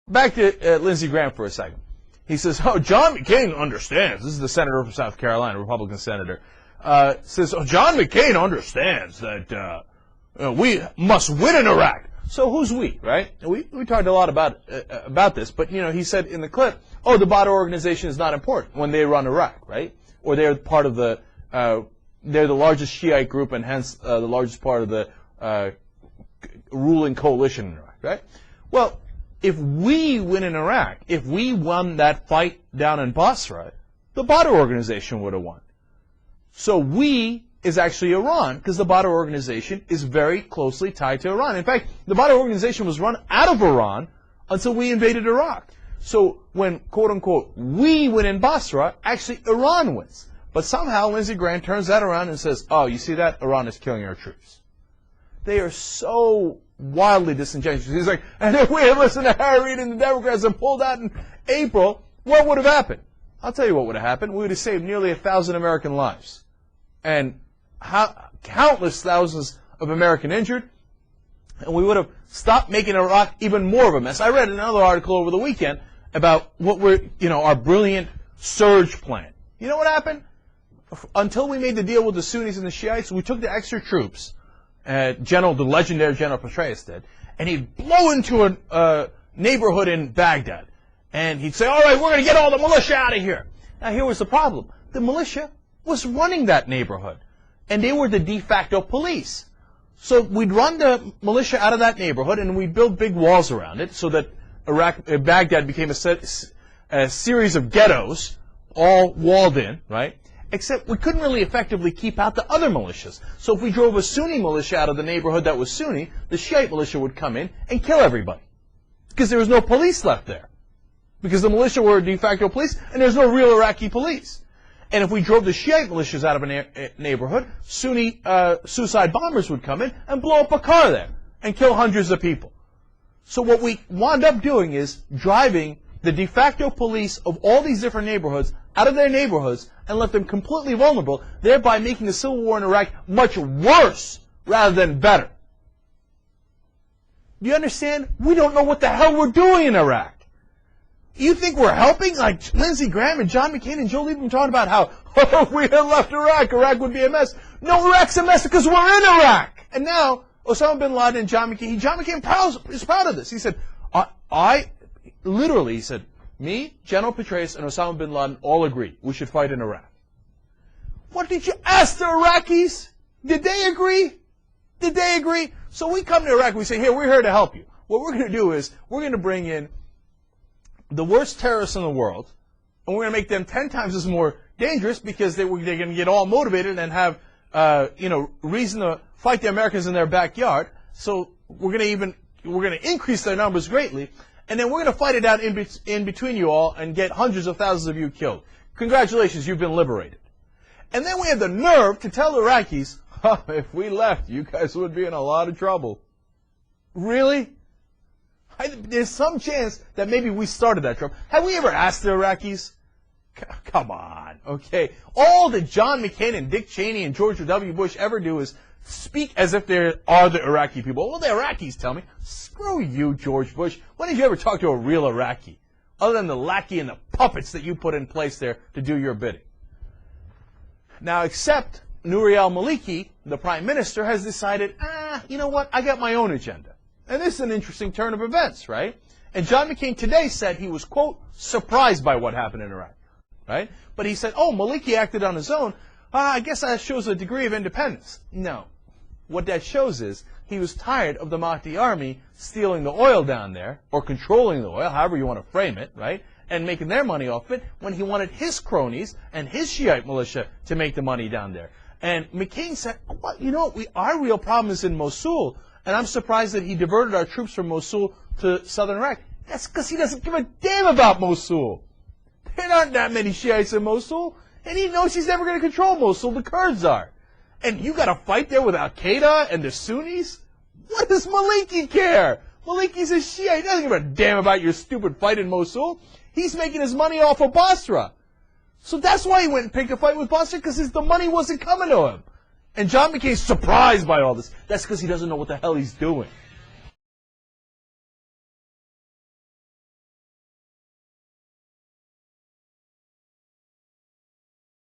back to Lindsey Graham for a second. He says, oh, John McCain understands. This is the senator from South Carolina, Republican senator. Says, oh, John McCain understands that we must win in Iraq. So who's we, right? We talked a lot about this, but, he said in the clip, oh, the Badr organization is not important when they run Iraq, right? Or they're part of the, they're the largest Shiite group and hence the largest part of the ruling coalition in Iraq, right? Well, if we win in Iraq, if we won that fight down in Basra, the Badr organization would have won. So we is actually Iran, because the Badr organization is very closely tied to Iran. In fact, the Badr organization was run out of Iran until we invaded Iraq. So when, quote-unquote, we win in Basra, actually Iran wins. But somehow Lindsey Graham turns that around and says, oh, you see that? Iran is killing our troops. They are so wildly disingenuous. He's like, and if we had listened to Harry Reid and the Democrats and pulled out in April, what would have happened? I'll tell you what would have happened. We would have saved nearly 1,000 American lives. And countless thousands of American injured. And we would have stopped making Iraq even more of a mess. I read another article over the weekend about what our brilliant surge plan. You know what happened? Until we made the deal with the Sunnis and the Shiites, we took the extra troops, the legendary General Petraeus did, and he'd blow into a neighborhood in Baghdad. And he'd say, all right, we're going to get all the militia out of here. Now, here was the problem. The militia was running that neighborhood, and they were the de facto police. So we'd run the militia out of that neighborhood, and we'd build big walls around it so that Baghdad became a series of ghettos, all walled in, right? Except we couldn't really effectively keep out the other militias. So if we drove a Sunni militia out of the neighborhood that was Sunni, the Shiite militia would come in and kill everybody. Because there was no police left there. Because the militia were de facto police, and there's no real Iraqi police. And if we drove the Shiite militias out of a neighborhood, Sunni suicide bombers would come in and blow up a car there and kill hundreds of people. So what we wound up doing is driving the de facto police of all these different neighborhoods out of their neighborhoods and left them completely vulnerable, thereby making the civil war in Iraq much worse rather than better. Do you understand? We don't know what the hell we're doing in Iraq. You think we're helping? Like Lindsey Graham and John McCain and Joe Lieberman talking about how, oh, if we had left Iraq, Iraq would be a mess. No, Iraq's a mess because we're in Iraq. And now, Osama bin Laden and John McCain is proud of this. He said, he said, me, General Petraeus, and Osama bin Laden all agree we should fight in Iraq. What did you ask the Iraqis? Did they agree? Did they agree? So we come to Iraq, we say, here, we're here to help you. What we're going to do is, we're going to bring in the worst terrorists in the world, and we're going to make them 10 times as more dangerous because they're going to get all motivated and have, reason to fight the Americans in their backyard. So we're going to increase their numbers greatly, and then we're going to fight it out in between you all and get hundreds of thousands of you killed. Congratulations, you've been liberated. And then we have the nerve to tell the Iraqis, oh, if we left, you guys would be in a lot of trouble. Really? There's some chance that maybe we started that trouble. Have we ever asked the Iraqis? Come on, okay? All that John McCain and Dick Cheney and George W. Bush ever do is speak as if they are the Iraqi people. Well, the Iraqis tell me, screw you, George Bush. When did you ever talk to a real Iraqi? Other than the lackey and the puppets that you put in place there to do your bidding. Now, except Nouri al-Maliki, the prime minister, has decided, you know what, I got my own agenda. And this is an interesting turn of events, right? And John McCain today said he was, quote, surprised by what happened in Iraq, right? But he said, oh, Maliki acted on his own. I guess that shows a degree of independence. No. What that shows is he was tired of the Mahdi army stealing the oil down there, or controlling the oil, however you want to frame it, right? And making their money off it, when he wanted his cronies and his Shiite militia to make the money down there. And McCain said, well, you know, our real problem is in Mosul. And I'm surprised that he diverted our troops from Mosul to southern Iraq. That's because he doesn't give a damn about Mosul. There aren't that many Shiites in Mosul. And he knows he's never going to control Mosul. The Kurds are. And you got to fight there with Al-Qaeda and the Sunnis? What does Maliki care? Maliki's a Shiite. He doesn't give a damn about your stupid fight in Mosul. He's making his money off of Basra. So that's why he went and picked a fight with Basra, because the money wasn't coming to him. And John McCain's surprised by all this. That's because he doesn't know what the hell he's doing.